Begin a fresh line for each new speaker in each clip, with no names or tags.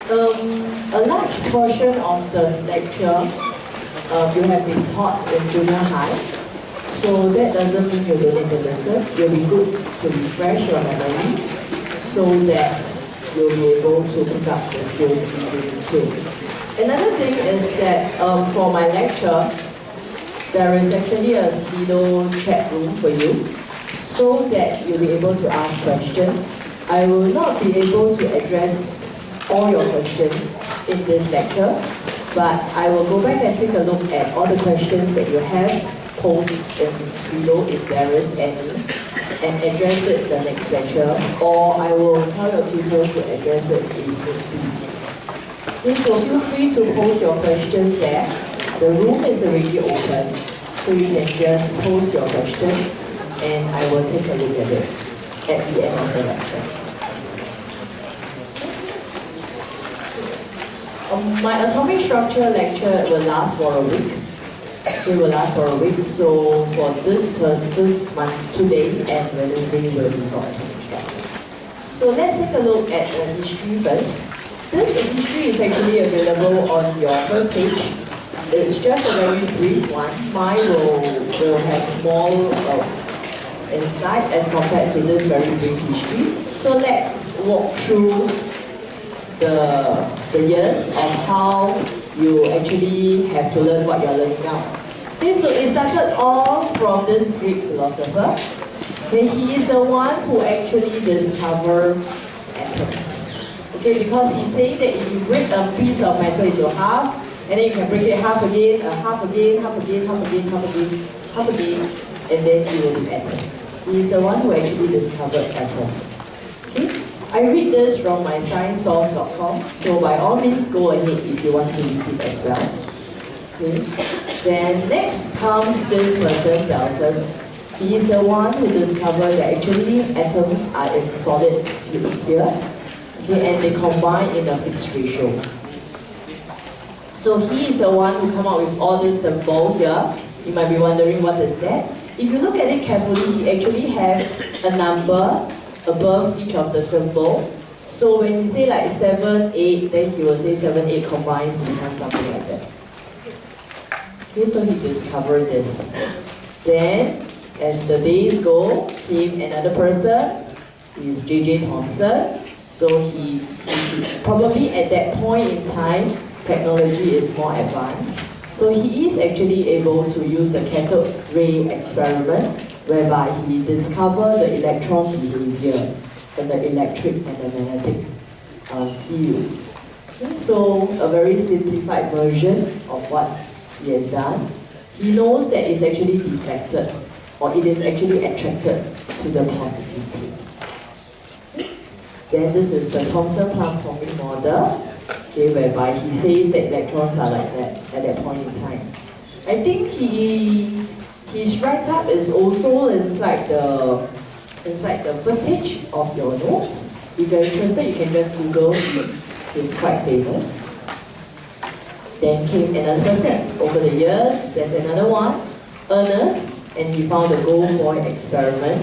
A large portion of the lecture you have been taught in junior high, so that doesn't mean you don't need to listen. It will be good to refresh your memory so that you'll be able to pick up the skills you need to. Another thing is that for my lecture, there is actually a Slido chat room for you so that you'll be able to ask questions. I will not be able to address all your questions in this lecture, but I will go back and take a look at all the questions that you have posed in Slido, if there is any, and address it the next lecture, or I will tell your tutor to address it if need be. Okay, so feel free to post your questions there. The room is already open, so you can just post your question, and I will take a look at it at the end of the lecture. My atomic structure lecture will last for a week. It will last for a week, so for this month, 2 days and Wednesday will be for atomic structure. So let's take a look at the history first. This history is actually available on your first page. It's just a very brief one. Mine will have more insight as compared to this very brief history. So let's walk through the years of how you actually have to learn what you're learning now. Okay, so it started all from this Greek philosopher. Okay, he is the one who actually discovered atoms. Okay, because he said that if you break a piece of metal into half, and then you can break it half again, half again, half again, half again, half again, half again, and then it will be atom. He is the one who actually discovered atom. Okay? I read this from my sciencesource.com, so by all means go ahead if you want to read it as well. Okay. Then next comes this person, Dalton. He is the one who discovered that actually atoms are in solid sphere, okay, and they combine in a fixed ratio. So he is the one who come up with all this symbol here. You might be wondering what is that. If you look at it carefully, he actually has a number above each of the symbol. So when you say like 7, 8, then he will say 7, 8 combines to become something like that. Okay, so he discovered this. Then, as the days go, came another person, is J.J. Thomson. So he probably at that point in time, technology is more advanced. So he is actually able to use the cathode ray experiment, whereby he discovered the electron behavior and the electric and the magnetic field. Okay, so a very simplified version of what he has done. He knows that it's actually deflected, or it is actually attracted to the positive field. Then this is the Thomson-Plum forming model, okay, whereby he says that electrons are like that at that point in time. I think his write-up is also inside the first page of your notes. If you're interested, you can just Google him. He's quite famous. Then came another person. Over the years, there's another one, Ernest, and he found the gold foil experiment.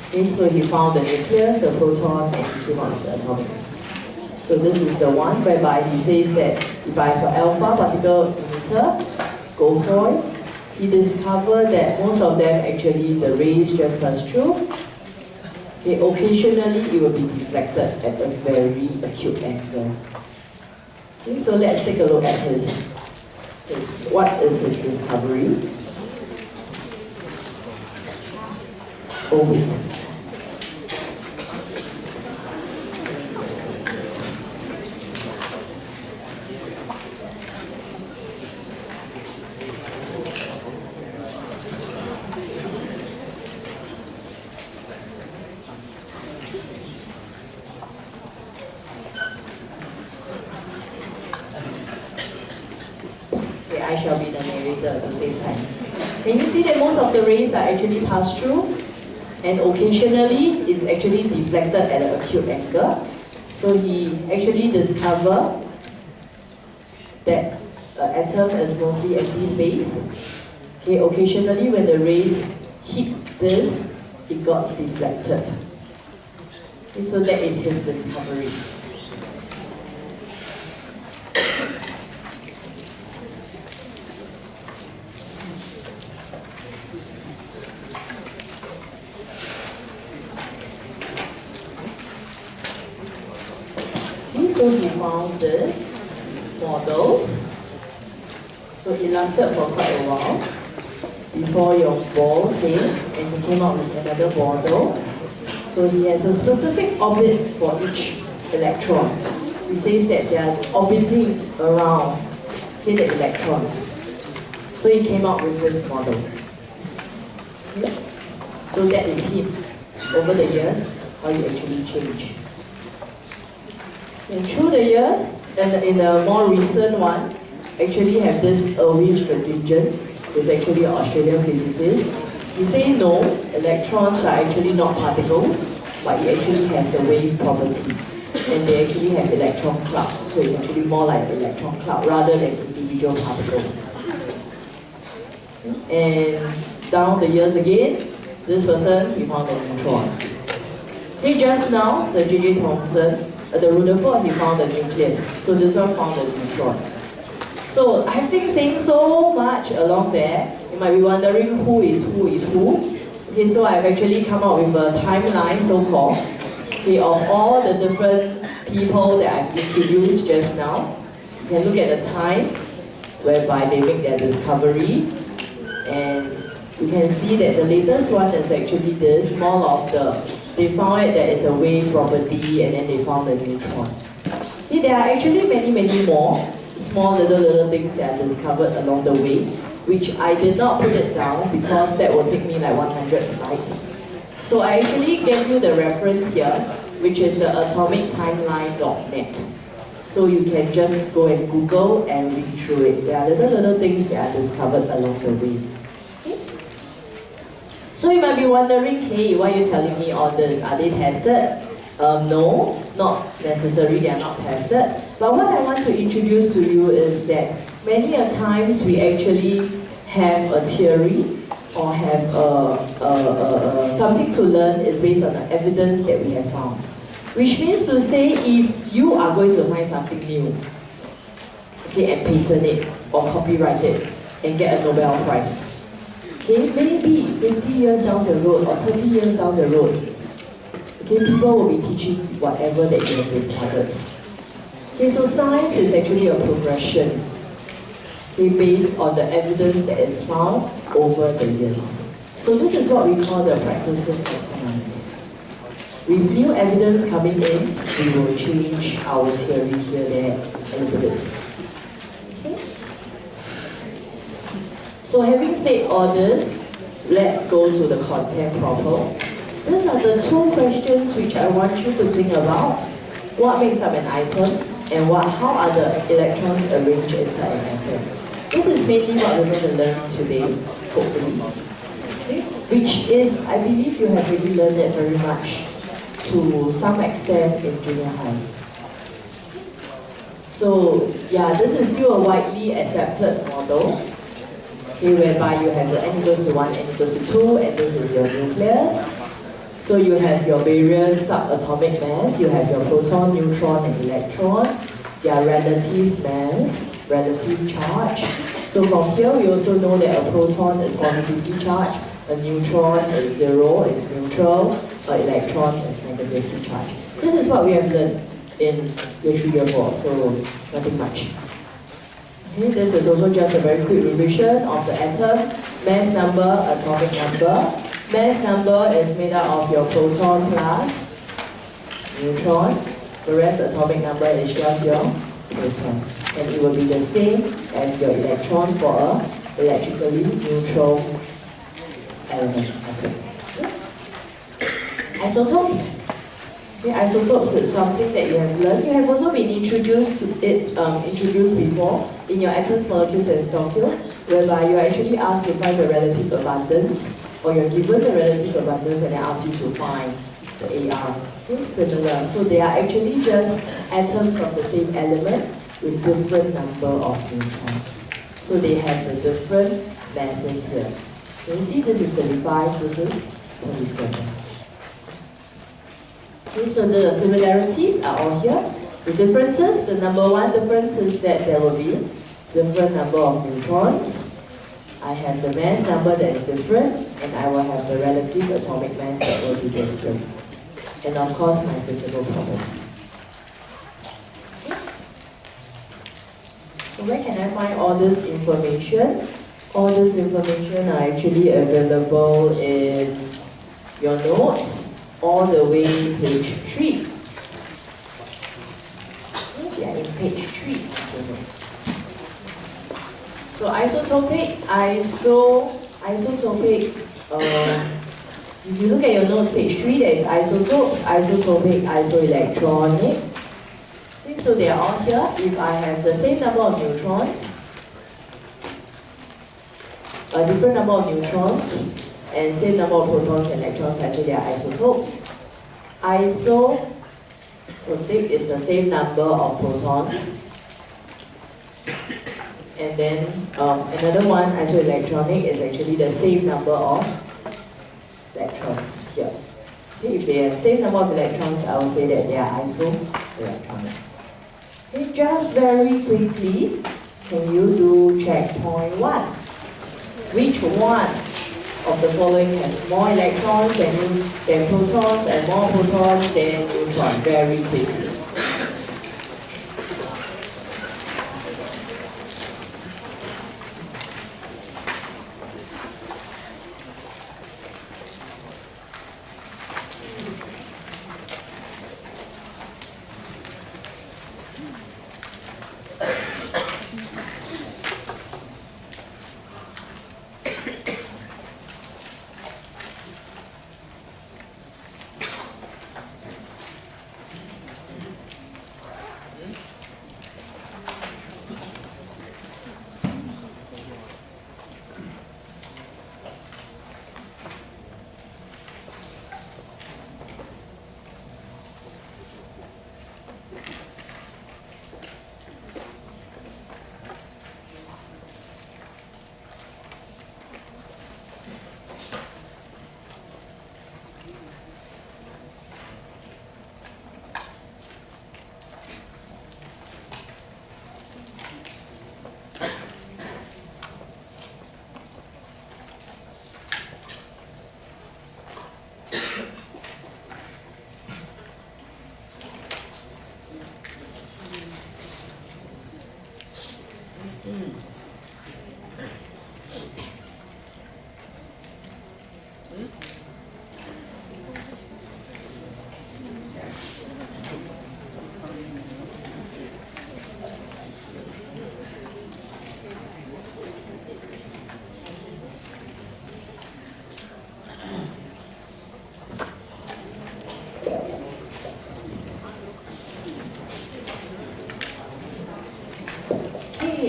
Okay, so he found the nucleus, the proton, and he came out with the atomic. So this is the one whereby he says that if I have an alpha particle emitter, gold foil, he discovered that most of them actually the rays just pass through. Okay, occasionally it will be deflected at a very acute angle. Okay, so let's take a look at what is his discovery. Orbit. I shall be the narrator at the same time. Can you see that most of the rays are actually passed through, and occasionally it's actually deflected at an acute angle. So he actually discovered that atom is mostly empty space. Okay, occasionally when the rays hit this, it got deflected. Okay, so that is his discovery. So he found this model. So it lasted for quite a while before your ball came, and he came up with another model. So he has a specific orbit for each electron. He says that they are orbiting around the electrons. So he came up with this model. Okay. So that is him. Over the years, how you actually change. And through the years, and in the more recent one, actually have this Erwin Stratingen, who's actually an Australian physicist. He says no, electrons are actually not particles, but it actually has a wave property. And they actually have electron cloud, so it's actually more like electron cloud rather than individual particles. And down the years again, this person, he found a neutron. Okay, just now, the J.J. Thomson, the Rutherford, he found the nucleus. So this one found the neutron. So I think saying so much along there, you might be wondering who is who. Okay, so I've actually come up with a timeline, so-called, okay, of all the different people that I've introduced just now. You can look at the time whereby they make their discovery, and you can see that the latest one is actually this, more of the, they found it that it's a wave property, and then they found the neutron. Okay, there are actually many more small little things that are discovered along the way, which I did not put it down because that will take me like 100 slides. So I actually gave you the reference here, which is the atomictimeline.net. So you can just go and Google and read through it. There are little things that are discovered along the way. Okay. So you might be wondering, hey, why are you telling me all this? Are they tested? No, not necessarily, they are not tested. But what I want to introduce to you is that many a times we actually have a theory or have something to learn is based on the evidence that we have found. Which means to say, if you are going to find something new, okay, and patent it or copyright it and get a Nobel Prize, okay, maybe 20 years down the road or 30 years down the road, okay, people will be teaching whatever that you have discovered. Okay, so science is actually a progression, okay, based on the evidence that is found over the years. So this is what we call the practices of science. With new evidence coming in, we will change our theory here, there, a little bit. Okay? So having said all this, let's go to the content proper. These are the two questions which I want you to think about. What makes up an atom, and how are the electrons arranged inside an atom? This is mainly what we're going to learn today, hopefully. Okay? Which is, I believe you have already learned it very much to some extent in junior high. So yeah, this is still a widely accepted model, okay, whereby you have the n equals to 1, n equals to 2, and this is your nucleus. So you have your various subatomic mass, you have your proton, neutron, and electron, their relative mass, relative charge. So from here we also know that a proton is positively charged, a neutron is 0, is neutral, an electron is negatively charged. This is what we have learned in year 3, year 4, so nothing much. Okay, this is also just a very quick revision of the atom. Mass number, atomic number. Mass number is made up of your proton plus neutron. The rest atomic number is just your proton. And it will be the same as your electron for a electrically neutral element atom. Isotopes. Okay, isotopes is something that you have learned. You have also been introduced to it, introduced before in your atoms, molecules, and stoichiometry, whereby you are actually asked to find the relative abundance, or you're given the relative abundance and they ask you to find the AR. Okay, similar. So they are actually just atoms of the same element with different number of neutrons. So they have the different masses here. Can you see this is 35, this is 27. Okay, so the similarities are all here. The differences, the number one difference is that there will be different number of neutrons. I have the mass number that is different, and I will have the relative atomic mass that will be different. And of course, my physical property. So where can I find all this information? All this information are actually available in your notes, all the way page 3. They are in page 3 of the notes. So isotopic, if you look at your notes, page 3, there is isotopes, isotopic, isoelectronic. Okay, so they are all here. If I have the same number of neutrons, a different number of neutrons, and same number of protons and electrons, I say they are isotopes. Isotopic is the same number of protons. And then another one, isoelectronic, is actually the same number of electrons here. Okay, if they have same number of electrons, I will say that they are isoelectronic. Okay, just very quickly, can you do checkpoint 1? Which one of the following has more electrons than protons and more protons than neutrons? Very quickly.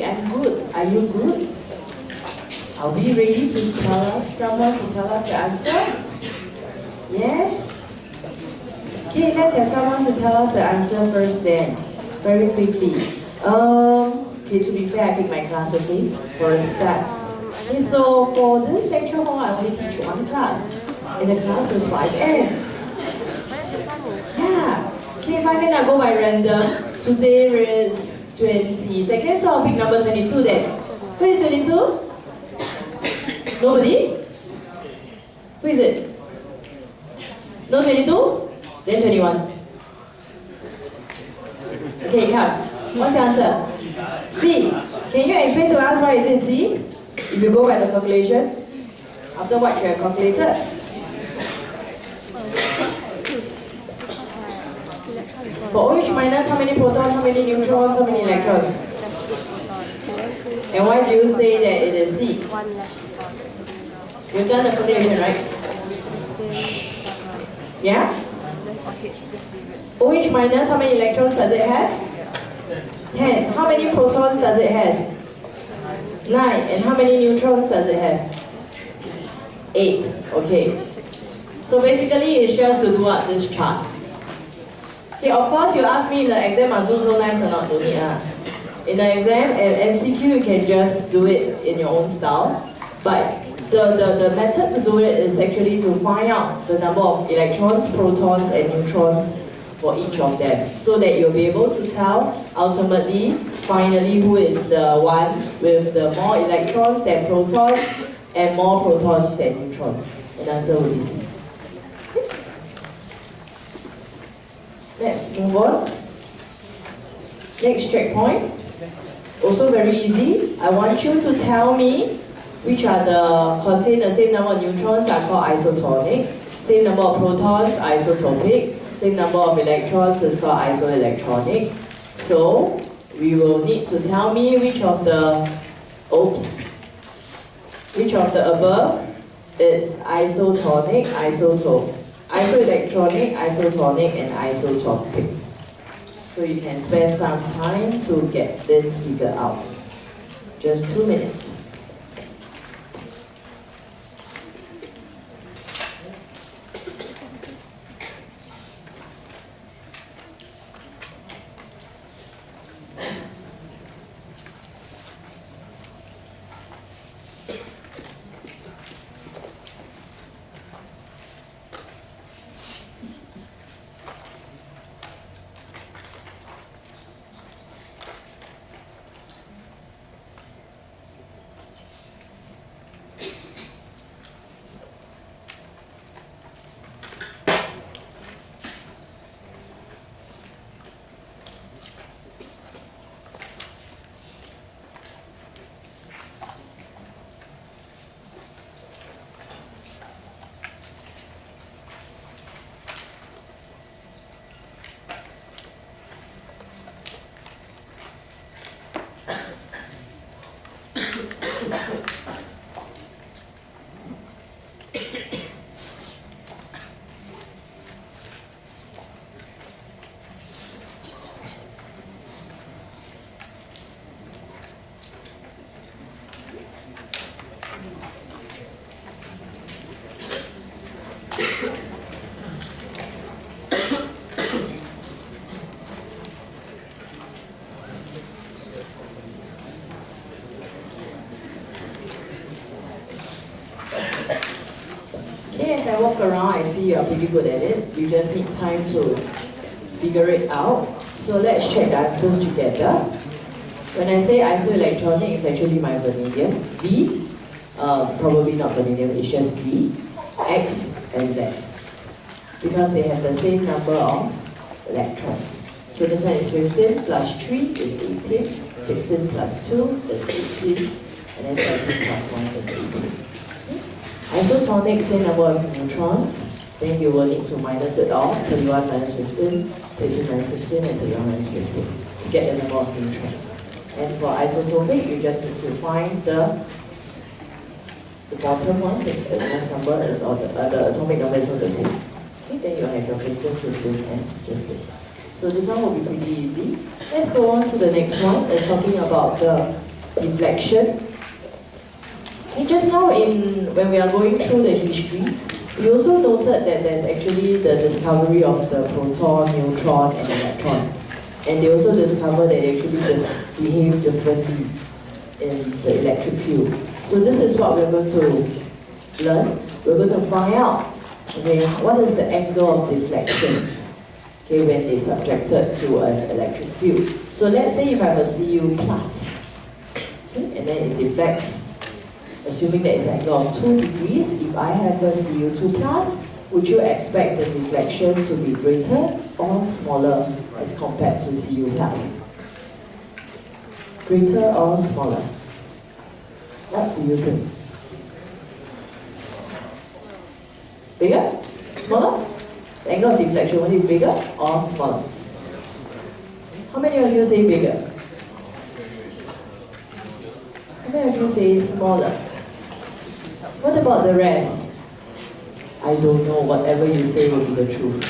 I'm good. Are you good? Are we ready to someone to tell us the answer? Yes? Okay, let's have someone to tell us the answer first then. Very quickly. Okay, to be fair, I pick my class, okay? For a start. Okay, so for this lecture hall, I only teach one class. And the class is 5M. Yeah. Okay, 5M I go by random. Today is 20 seconds, so I'll pick number 22 then. Who is 22? Nobody? Who is it? No 22? Then 21. Okay, class. What's your answer? C. Can you explain to us why is it C? If you go by the calculation, after what you have calculated. For OH minus, how many protons, how many neutrons, how many electrons? And why do you say that it is C? You've done the calculation, right? Yeah? OH minus, how many electrons does it have? 10. How many protons does it have? 9. And how many neutrons does it have? 8. Okay. So basically, it's just to do up this chart. Okay, of course, you ask me in the exam, must do so nice or not, don't need. In the exam, MCQ, you can just do it in your own style. But the method to do it is actually to find out the number of electrons, protons, and neutrons for each of them, so that you'll be able to tell, ultimately, finally, who is the one with the more electrons than protons, and more protons than neutrons. And the answer will be C. Let's move on. Next checkpoint. Also very easy. I want you to tell me which are contain the same number of neutrons are called isotonic, same number of protons isotopic, same number of electrons is called isoelectronic. So we will need to tell me which of the above is isotonic, isoelectronic, isotonic, and isotopic. So you can spend some time to get this figured out. Just 2 minutes. As I walk around, I see you are pretty good at it. You just need time to figure it out. So let's check the answers together. When I say isoelectronic, it's actually my vanadium. V, probably not vanadium, it's just V, X, and Z. Because they have the same number of electrons. So this one is 15 plus 3 is 18, 16 plus 2 is 18, and then 17 plus 1 is 18. Isotonic, same number of neutrons, then you will need to minus it off, 31 minus 15, 32 minus 16, and 31 minus 15, to get the number of neutrons. And for isotopic, you just need to find the bottom one, the mass number is all the atomic number is all the same. Okay, then you have your 15, 15, and 15. So this one will be pretty easy. Let's go on to the next one. It's talking about the deflection. Okay, just now when we are going through the history, we also noted that there's actually the discovery of the proton, neutron, and electron. And they also discovered that they actually behave differently in the electric field. So this is what we're going to learn. We're going to find out, okay, what is the angle of deflection, okay, when they subjected to an electric field. So let's say if I have a Cu+, okay, and then it deflects, assuming that it's an angle of 2 degrees, if I have a Cu2+, would you expect the deflection to be greater or smaller as compared to Cu+? Greater or smaller? What do you think? Bigger? Smaller? The angle of deflection, will it be bigger or smaller? How many of you say bigger? How many of you say smaller? What about the rest? I don't know, whatever you say will be the truth.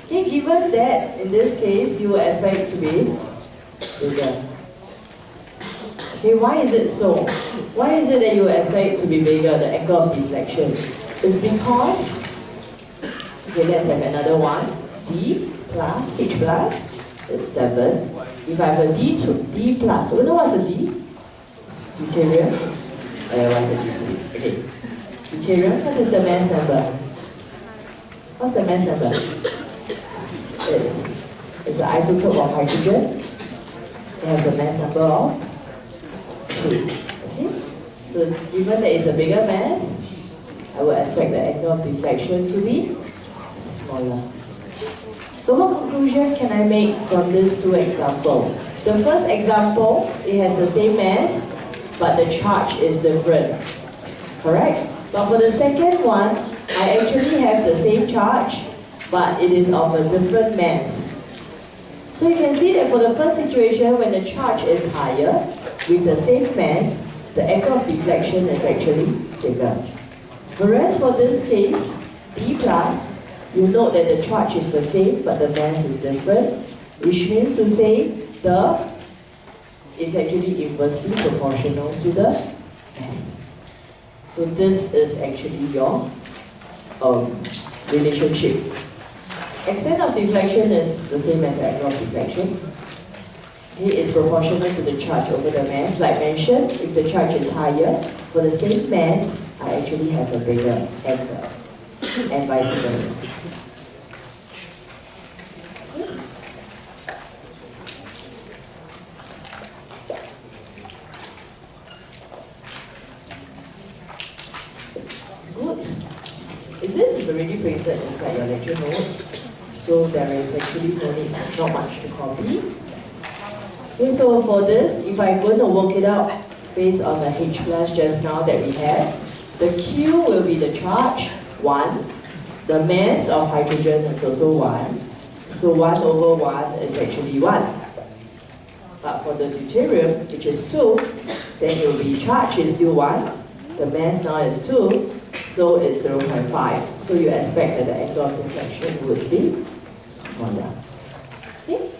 Okay, given that, in this case, you would expect it to be bigger. Okay, why is it so? Why is it that you would expect it to be bigger, the angle of deflection? It's because, okay, let's have another one. D plus, H plus, it's 7. If I have a D plus, you know what's a D? Deuterium? What's the D to okay. Deuterium, what is the mass number? What's the mass number? It's an isotope of hydrogen. It has a mass number of 2. Okay? So given that it's a bigger mass, I would expect the angle of deflection to be smaller. So what conclusion can I make from these two examples? The first example, it has the same mass, but the charge is different. Correct? But for the second one, I actually have the same charge, but it is of a different mass. So you can see that for the first situation, when the charge is higher, with the same mass, the angle of deflection is actually bigger. Whereas for this case, B+, you note that the charge is the same, but the mass is different, which means to say it's actually inversely proportional to the mass. So this is actually your relationship. Extent of deflection is the same as the angle of deflection. It is proportional to the charge over the mass. Like mentioned, if the charge is higher, for the same mass, I actually have a bigger angle, and vice versa. This is already printed inside your lecture notes, so there is actually not much to copy. Okay, so for this, if I'm going to work it out based on the H plus just now that we have, the Q will be the charge, 1. The mass of hydrogen is also 1. So 1 over 1 is actually 1. But for the deuterium, which is 2, then it will be charge is still 1. The mass now is 2. So it's 0.5. So you expect that the angle of deflection would be smaller. Okay?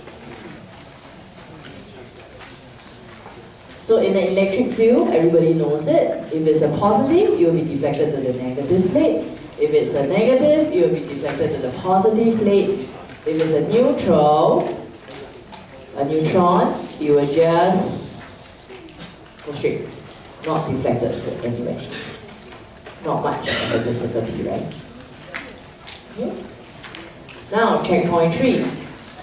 So in the electric field, everybody knows it. If it's a positive, it will be deflected to the negative plate. If it's a negative, it will be deflected to the positive plate. If it's a neutron, it will just go straight, not deflected anyway. Not much of a difficulty, right? Okay. Now, checkpoint 3.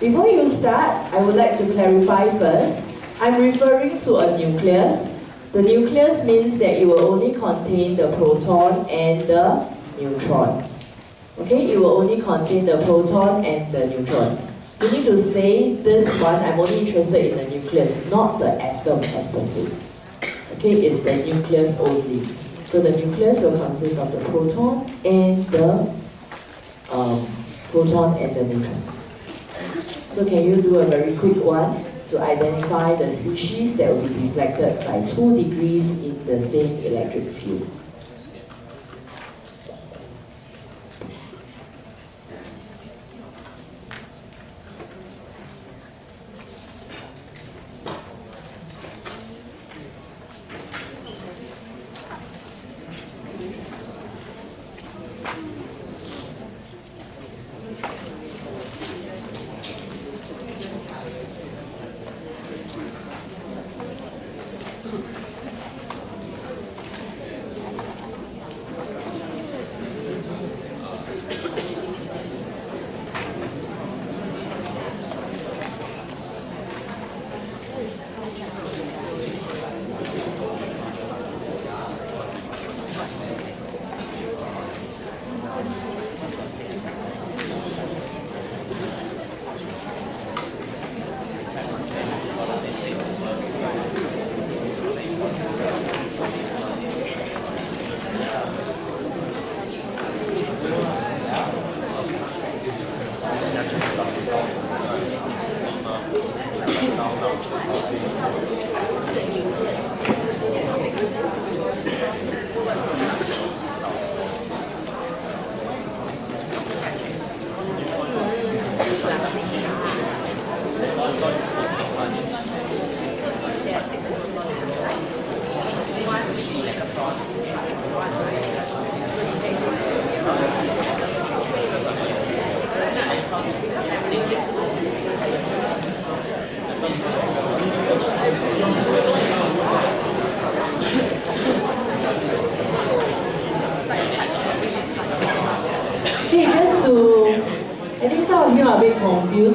Before you start, I would like to clarify first. I'm referring to a nucleus. The nucleus means that it will only contain the proton and the neutron. Okay, it will only contain the proton and the neutron. You need to say this one, I'm only interested in the nucleus, not the atom as per se. Okay, it's the nucleus only. So the nucleus will consist of the proton and the neutron. So can you do a very quick one to identify the species that will be deflected by 2 degrees in the same electric field?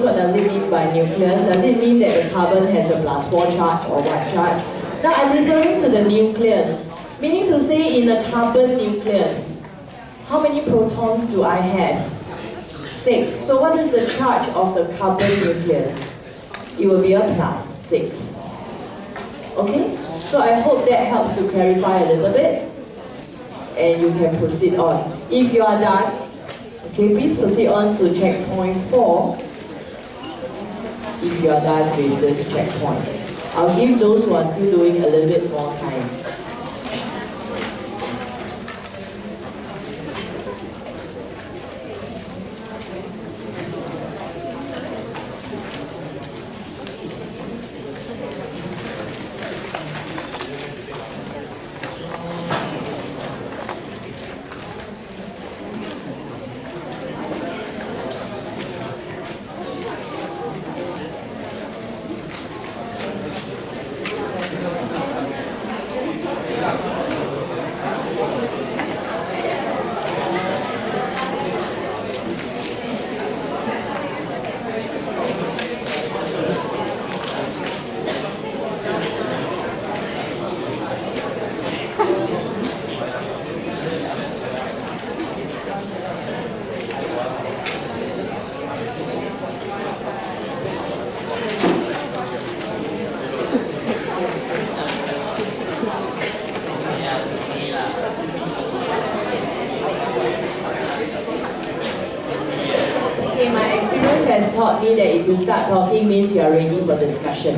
What does it mean by nucleus? Does it mean that the carbon has a +4 charge or 1 charge? Now I'm referring to the nucleus, meaning to say in a carbon nucleus, how many protons do I have? 6. So what is the charge of the carbon nucleus? It will be a +6. Okay? So I hope that helps to clarify a little bit. And you can proceed on. If you are done, okay, please proceed on to checkpoint 4. If you are done with this checkpoint. I'll give those who are still doing a little bit more time. Taught me that if you start talking means you are ready for discussion.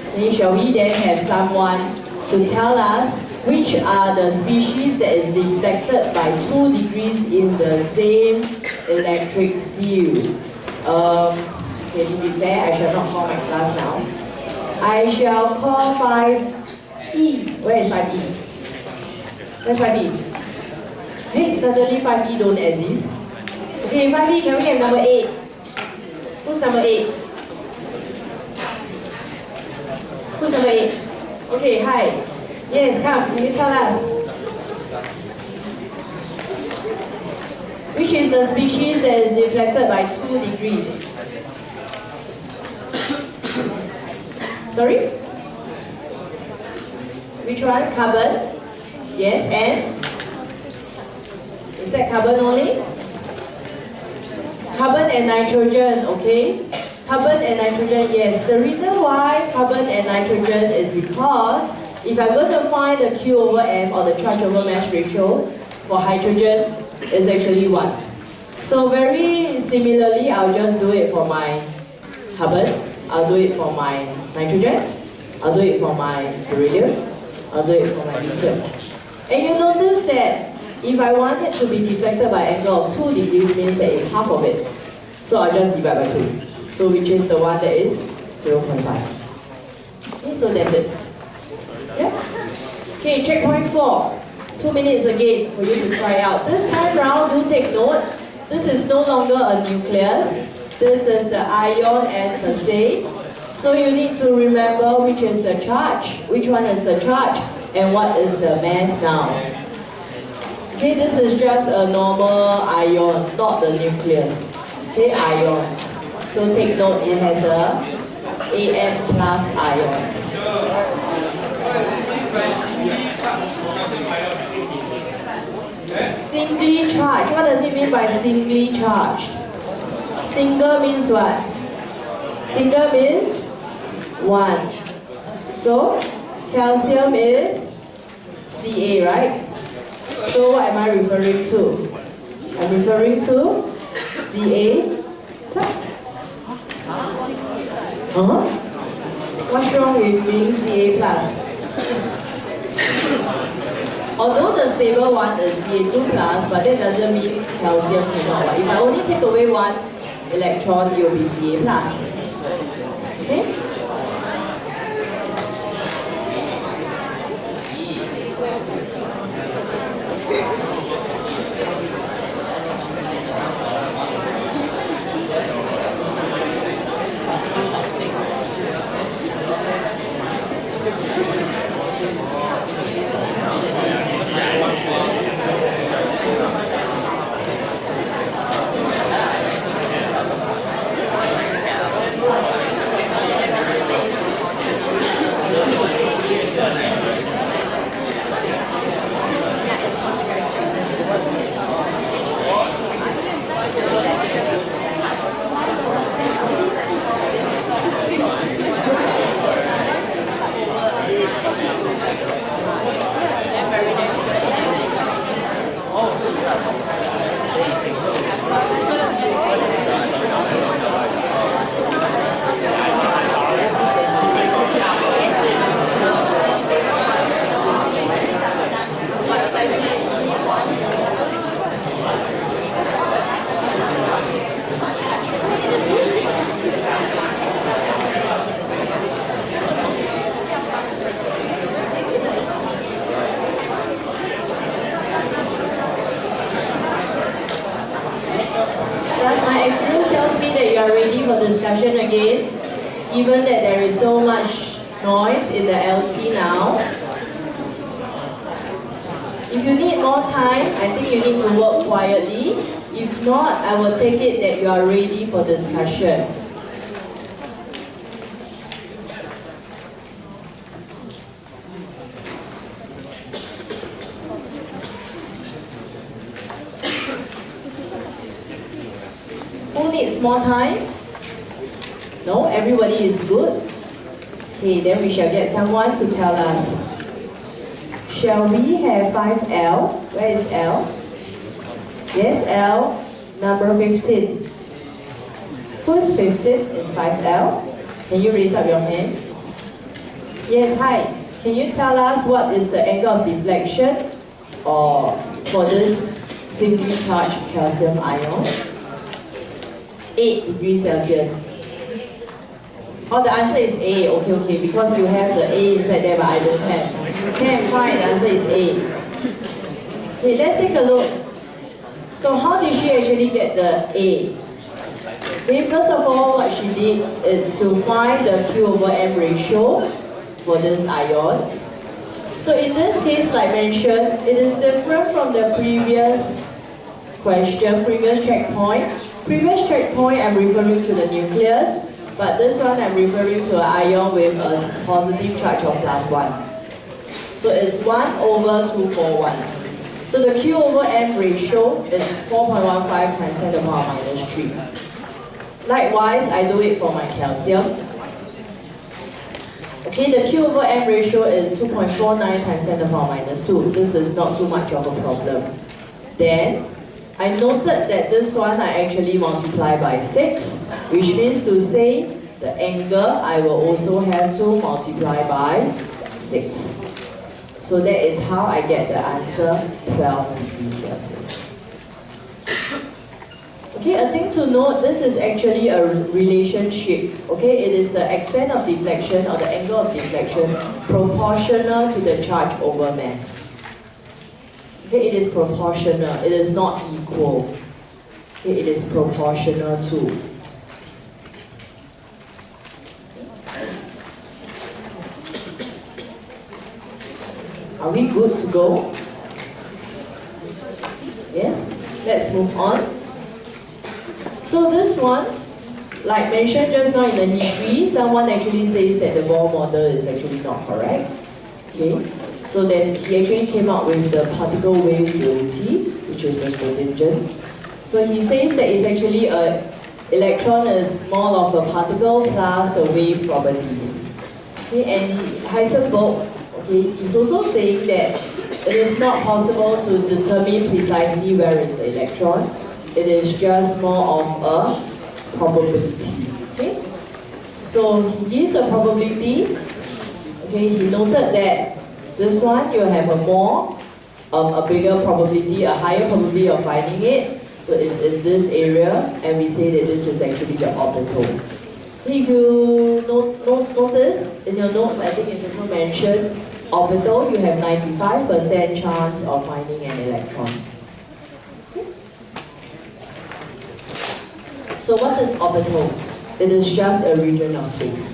Okay, shall we then have someone to tell us which are the species that is deflected by 2 degrees in the same electric field? Okay, to be fair, I shall not call my class now. I shall call 5E. Where is 5E? Where's 5E? Hey, suddenly 5E don't exist. Okay, 5E, can we have number 8? Who's number 8? Who's number 8? Okay, hi. Yes, come, can you tell us? Which is the species that is deflected by 2 degrees? Sorry? Which one? Carbon? Yes, and? Is that carbon only? Carbon and nitrogen, okay? Carbon and nitrogen, yes. The reason why carbon and nitrogen is because if I'm going to find the Q over M or the charge over mass ratio for hydrogen, it's actually 1. So very similarly, I'll just do it for my carbon, I'll do it for my nitrogen, I'll do it for my beryllium, I'll do it for my lithium. And you notice that if I want it to be deflected by angle of 2 degrees means that it's half of it. So I'll just divide by 2. So which is the one that is 0.5. Okay, so that's it. Yeah? Okay, checkpoint 4. 2 minutes again for you to try out. This time round, do take note. This is no longer a nucleus. This is the ion as per se. So you need to remember which is the charge, which one is the charge, and what is the mass now. Okay, this is just a normal ion, not the nucleus. Okay, ions. So take note, it has a Am plus ions. Singly charged. What does it mean by singly charged? Single means what? Single means 1. So calcium is Ca, right? So what am I referring to? I'm referring to Ca plus. What's wrong with being Ca plus? Although the stable one is Ca2 plus, but that doesn't mean calcium cannot. If I only take away 1 electron, it will be Ca plus. Okay? for discussion again? Given that there is so much noise in the LT now. If you need more time, I think you need to work quietly. If not, I will take it that you are ready for discussion. Who needs more time? No, everybody is good. Okay, then we shall get someone to tell us. Shall we have 5L? Where is L? Yes, L, number 15. Who is 15 in 5L? Can you raise up your hand? Yes, hi. Can you tell us what is the angle of deflection or for this simply charged calcium ion? 8 degrees Celsius. Oh, the answer is A. Okay, because you have the A inside there, but I don't have. Okay, fine, the answer is A. Okay, let's take a look. So how did she actually get the A? Okay, first of all, what she did is to find the Q/M ratio for this ion. So in this case, like mentioned, it is different from the previous question, previous checkpoint. Previous checkpoint, I'm referring to the nucleus, but this one I'm referring to an ion with a positive charge of +1. So it's 1/241. So the Q/M ratio is 4.15 times 10 to the power minus 3. Likewise, I do it for my calcium. Okay, the Q/M ratio is 2.49 times 10 to the power minus 2. This is not too much of a problem. Then, I noted that this one I actually multiply by 6, which means to say the angle I will also have to multiply by 6. So that is how I get the answer 12 degrees Celsius. Okay, a thing to note, this is actually a relationship. Okay, it is the extent of deflection or the angle of deflection proportional to the charge over mass. Okay, it is proportional, it is not equal. Okay, it is proportional to. Are we good to go? Yes? Let's move on. So this one, like mentioned just now in the history, someone actually says that the Bohr model is actually not correct. Okay? So he actually came up with the particle wave duality, which is the Schrodinger. So he says that it's actually an electron is more of a particle plus the wave properties. Okay? And Heisenberg, okay, is also saying that it is not possible to determine precisely where is the electron. It is just more of a probability. Okay? So he gives a probability. Okay, he noted that this one you have a bigger probability, a higher probability of finding it. So it's in this area, and we say that this is actually the orbital. If you notice in your notes, I think it's also mentioned orbital, you have 95% chance of finding an electron. So what is orbital? It is just a region of space.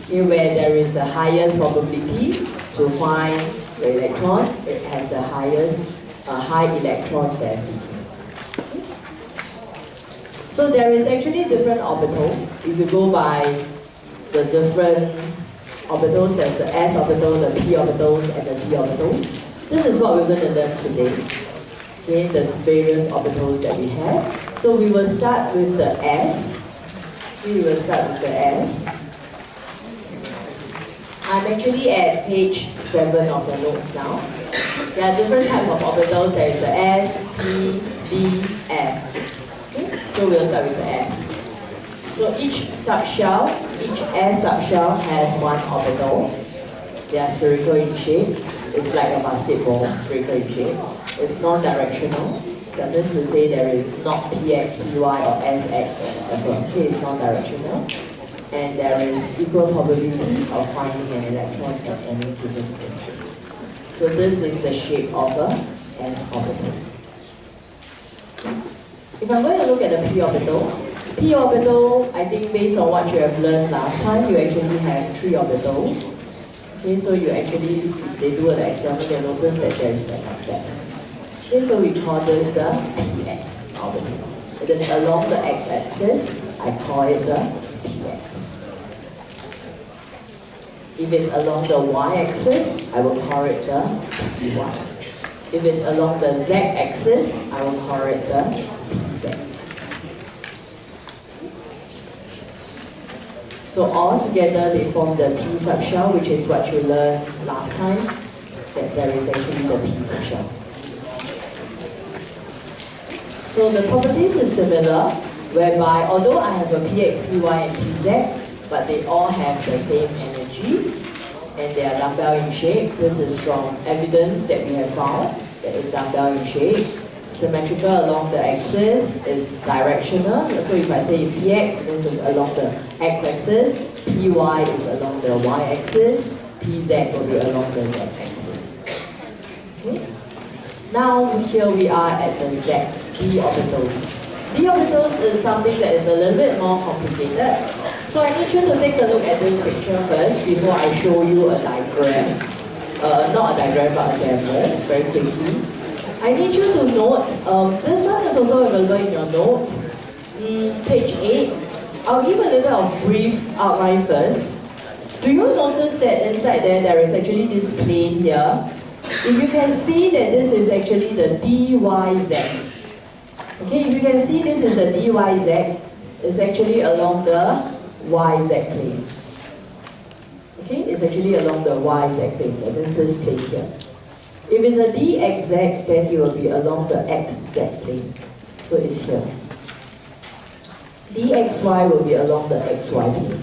Here where there is the highest probability to find the electron, it has the highest high electron density. So there is actually different orbital. If you go by the different orbitals, there's the s orbital, the p orbitals, and the d orbitals. This is what we're going to learn today. Okay, the various orbitals that we have. So we will start with the s. We will start with the s. I'm actually at page 7 of the notes now. There are different types of orbitals. There is the s, p, d, f. Okay? So we'll start with the s. So each subshell, each s subshell has one orbital. They are spherical in shape. It's like a basketball, spherical in shape. It's non-directional. That means to say there is not px, py, or sx or whatever. Okay, it's non-directional. And there is equal probability of finding an electron at any given distance. So this is the shape of a s orbital. If I'm going to look at the p orbital, p orbital, I think based on what you have learned last time, you actually have 3 orbitals. Okay, so you actually, if they do an exam, you'll notice that there is like that. Okay, so we call this the px orbital. It is along the x-axis, I call it the px. If it's along the y-axis, I will call it the py. If it's along the z-axis, I will call it the pz. So all together they form the P subshell, which is what you learned last time, that there is actually the P subshell. So the properties is similar, whereby although I have a Px, Py, and Pz, but they all have the same energy, and they are dumbbell in shape. This is from evidence that we have found that is dumbbell in shape. Symmetrical along the axis is directional. So if I say it's Px, this is along the x-axis, Py is along the y-axis, Pz will be along the z-axis. Okay? Now here we are at the z, d orbitals. D orbitals is something that is a little bit more complicated. So I need you to take a look at this picture first before I show you a diagram. Not a diagram, but a diagram, very quickly. I need you to note, this one is also available in your notes, page 8. I'll give a little bit of brief outline first. Do you notice that inside there is actually this plane here? If you can see that this is actually the dyz. Okay, if you can see this is the dyz, it's actually along the yz plane. Okay, it's actually along the yz plane, that is this plane here. If it's a dxz, then it will be along the xz plane. So it's here. dxy will be along the xy plane.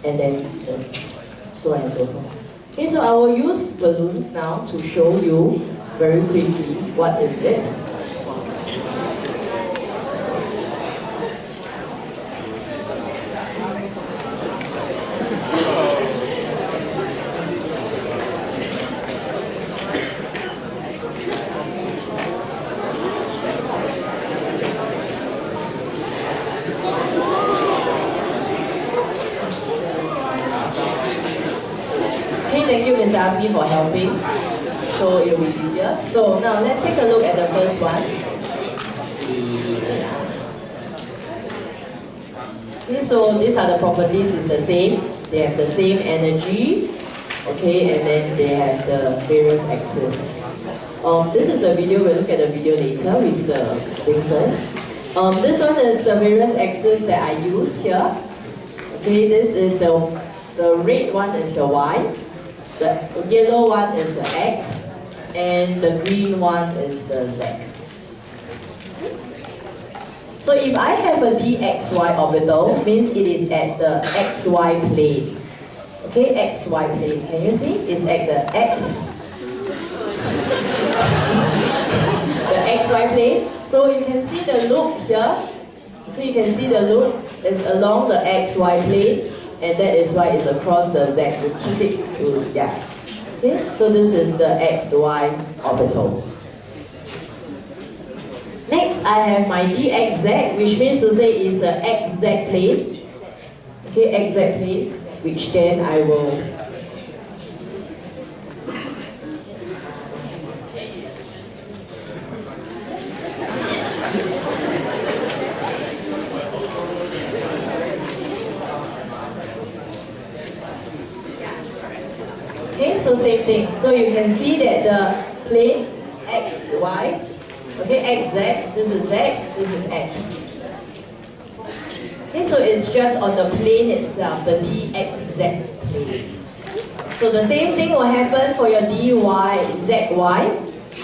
And then so on and so forth. Okay, so I will use balloons now to show you very quickly what is it. For helping, so it will be easier. So now let's take a look at the first one. Okay, so these are the properties, is the same. They have the same energy, okay, and then they have the various axes. This is the video, we'll look at the video later with the linkers. This one is the various axes that I used here. Okay, this is the red one is the Y. The yellow one is the X, and the green one is the Z. So if I have a dxy orbital, means it is at the xy plane. Okay, xy plane. Can you see? It's at the X. The xy plane. So you can see the loop here. Okay, you can see the loop is along the xy plane. And that is why it's across the Z. We keep it to, yeah. Okay, so this is the XY orbital. Next, I have my dxz, which means to say is the xz plane. Okay, xz plane, which then I will so same thing. So you can see that the plane x, y, okay, x, z, this is z, this is x. Okay, so it's just on the plane itself, the dxz plane. So the same thing will happen for your dy, zy.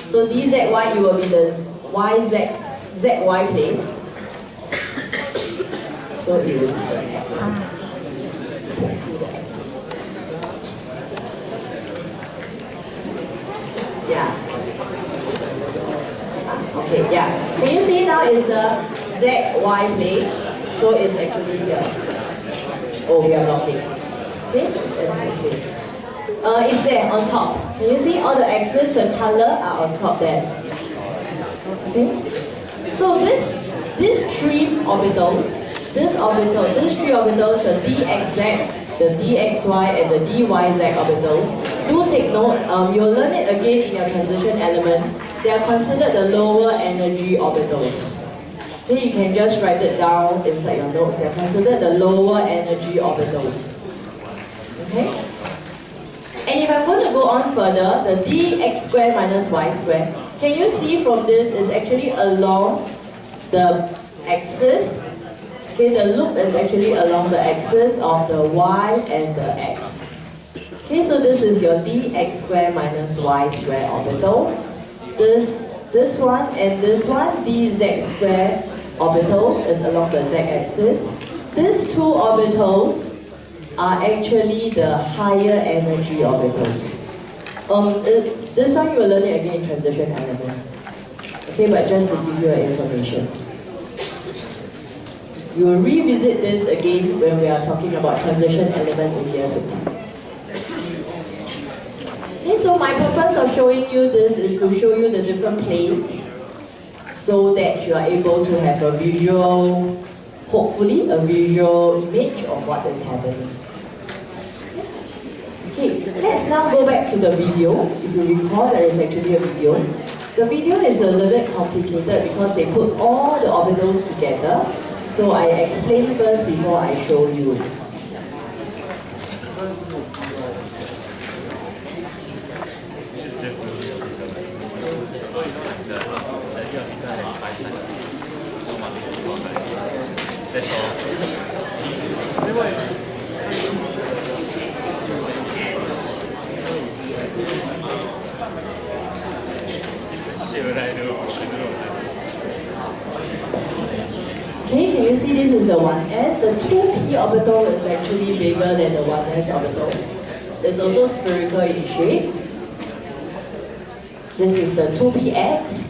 So dzy, it will be the yz, zy plane. So it will be the x. Yeah. Okay, yeah. Can you see now is the ZY plane? So it's actually here. Oh, we are blocking. Okay? It's there on top. Can you see all the axes, the color are on top there? Okay? So these three orbitals, This orbital, these three orbitals, the dxz, the dxy, and the dyz orbitals, do take note, you'll learn it again in your transition element. They are considered the lower energy orbitals. Okay, you can just write it down inside your notes. They are considered the lower energy orbitals. Okay? And if I'm going to go on further, the dx squared minus y squared, can you see from this is actually along the axis. Okay, the loop is actually along the axis of the y and the x. Okay, so this is your dx squared minus y squared orbital. This one and this one, dz squared orbital is along the z-axis. These two orbitals are actually the higher energy orbitals. This one you will learn it again in transition element. Okay, but just to give you information. You will revisit this again when we are talking about transition element in year 6. Okay, so my purpose of showing you this is to show you the different planes so that you are able to have a visual, hopefully a visual image of what is happening. Okay, let's now go back to the video. If you recall, there is actually a video. The video is a little bit complicated because they put all the orbitals together. So I explain first before I show you. Okay, can you see this is the 1s? The 2p orbital is actually bigger than the 1s orbital. It's also spherical in shape. This is the 2px.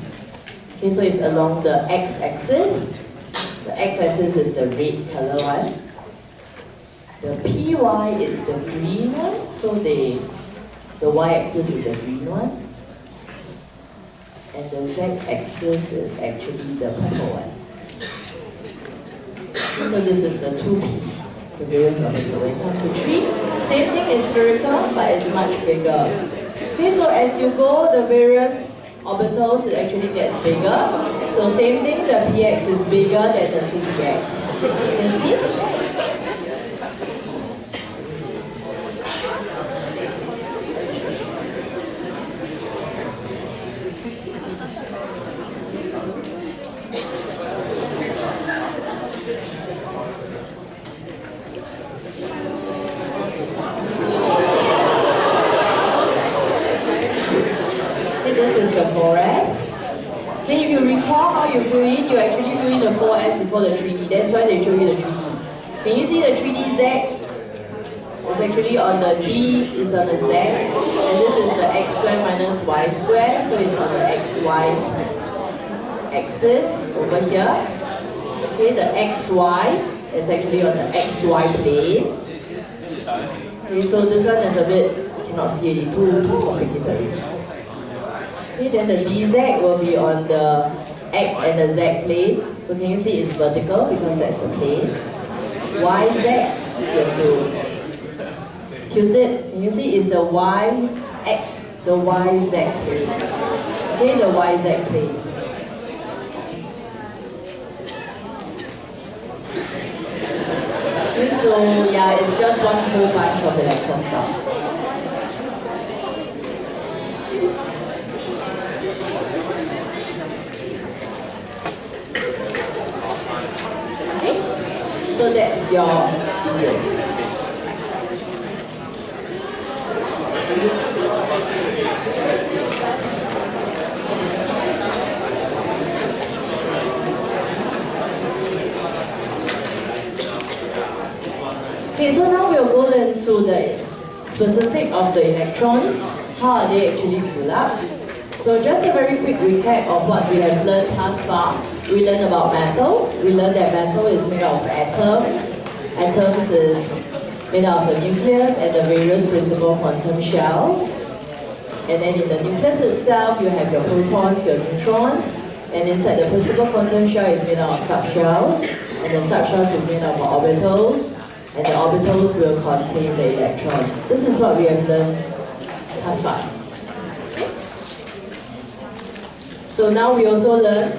Okay, so it's along the x-axis. The x-axis is the red color one. The py is the green one, so the y-axis is the green one. And the z-axis is actually the purple one. So this is the 2p, the various orbitals. When it comes to 3, same thing is spherical, but it's much bigger. Okay, so as you go, the various orbitals, it actually gets bigger. So same thing, the px is bigger than the 2px. You can see? This is the 4s. Then if you recall how you fill in, you actually fill in the 4s before the 3d. That's why they show you the 3d. Can you see the 3dz? It's actually on the d, is on the z. And this is the x squared minus y squared. So it's on the xy axis over here. Okay, the xy is actually on the xy plane. Okay, so this one is a bit, you cannot see it, too complicated. Okay, then the dz will be on the x and the z plane. So can you see it's vertical because that's the plane. Yz, you have to tilt it. Can you see it's the yx, the yz plane. Okay, the yz plane. Okay, so yeah, it's just one whole bunch of electrons. So that's your video. Okay, so now we'll go into the specific of the electrons. How are they actually filled up? So just a very quick recap of what we have learned thus far. We learned about metal. We learned that metal is made out of atoms. Atoms is made out of the nucleus and the various principal quantum shells. And then in the nucleus itself, you have your protons, your neutrons. And inside the principal quantum shell is made out of subshells. And the subshells is made up of orbitals, and the orbitals will contain the electrons. This is what we have learned thus far. So now we also learn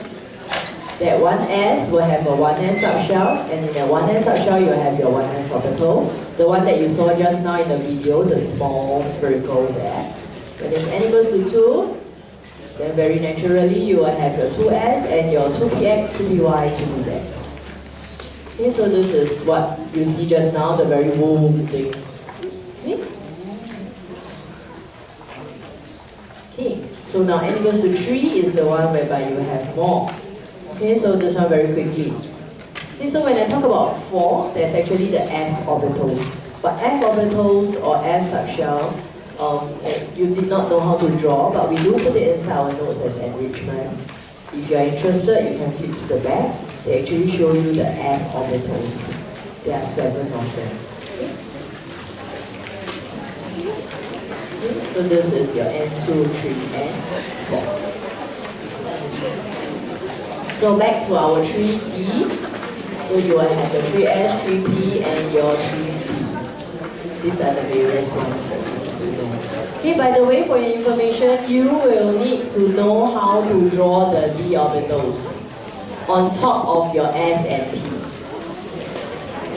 that 1s will have a 1s subshell, and in the 1s subshell you have your 1s orbital. The one that you saw just now in the video, the small spherical there. When it's n equals to 2, then very naturally you will have your 2s and your 2px, 2py, 2pz. Okay, so this is what you see just now, the very woo thing. Okay, so now n equals to 3 is the one whereby you have more. Okay, so this one very quickly. Okay, so when I talk about 4, there's actually the f orbitals. But f orbitals or f subshell, you did not know how to draw, but we do put it inside our notes as enrichment. If you are interested, you can flip to the back. They actually show you the f orbitals. There are 7 of them. Okay, so this is your n2, 3, and 4. So back to our 3D. So you will have the 3s, 3p, and your 3p. These are the various ones that you need to know. Okay, by the way, for your information, you will need to know how to draw the d orbitals on top of your s and p.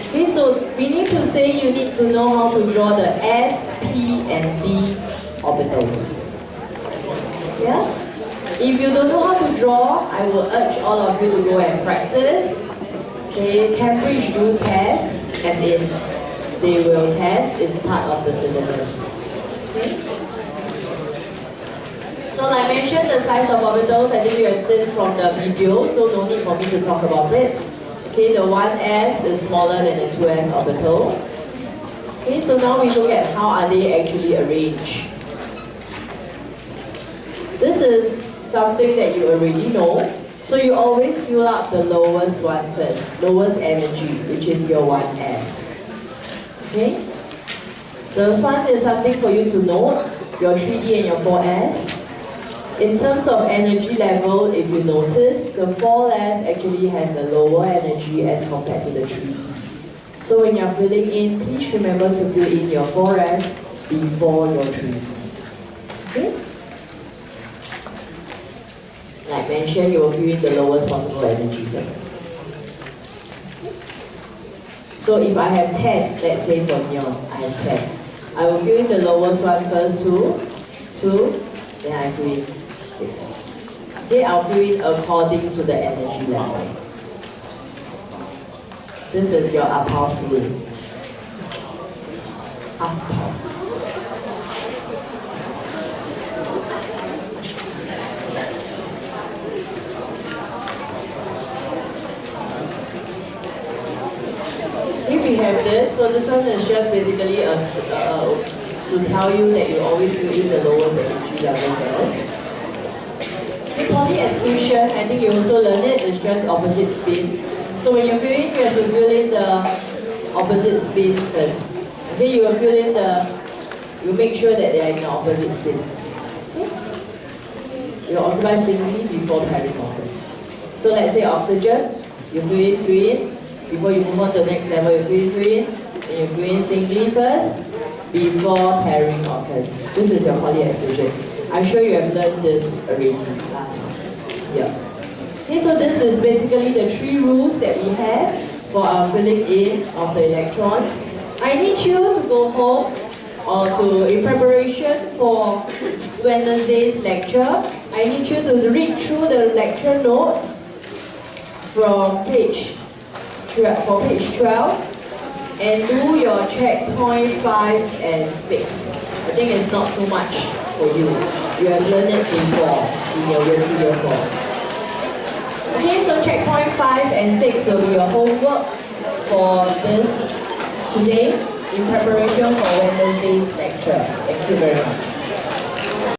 Okay, so we need to say you need to know how to draw the s, p, and d orbitals. Yeah? If you don't know how to draw, I will urge all of you to go and practice. Okay, Cambridge do test, as in they will test, is part of the syllabus. Okay? So like I mentioned, the size of orbitals, I think you have seen from the video, so no need for me to talk about it. Okay, the 1s is smaller than the 2s orbital. Okay, so now we look at how are they actually arranged. This is something that you already know. So you always fill up the lowest one first, lowest energy, which is your 1s. Okay? This one is something for you to note, your 3D and your 4s. In terms of energy level, if you notice, the 4s actually has a lower energy as compared to the 3D. So when you're filling in, please remember to fill in your 4s before your 3D. Okay? Like mentioned, you will fill in the lowest possible energy first. So if I have 10, let's say for neon, I have 10. I will fill in the lowest one first, 2, then I fill in 6. Okay, I'll fill in according to the energy level. This is your AUFBAU filling. AUFBAU. If we have this, so this one is just basically to tell you that you always fill in the lowest energy level first. The PAULI exclusion, I think you also learn it, is just opposite spin. So when you fill in, you have to fill in the opposite spin first. Okay, you will fill in you make sure that they are in the opposite spin. Okay? You occupy singly before pairing occurs. So let's say oxygen, you fill in. Before you move on to the next level, you fill in, and you fill in singly first before pairing occurs. This is your PAULI exclusion. I'm sure you have learned this already last year. Okay, so this is basically the 3 rules that we have for our filling in of the electrons. I need you to go home or in preparation for Wednesday's lecture. I need you to read through the lecture notes from page 12 and do your checkpoint 5 and 6. I think it's not too much for you. You have learned it before in your year 4. Okay, so checkpoint 5 and 6 will be your homework for this today in preparation for Wednesday's lecture. Thank you very much.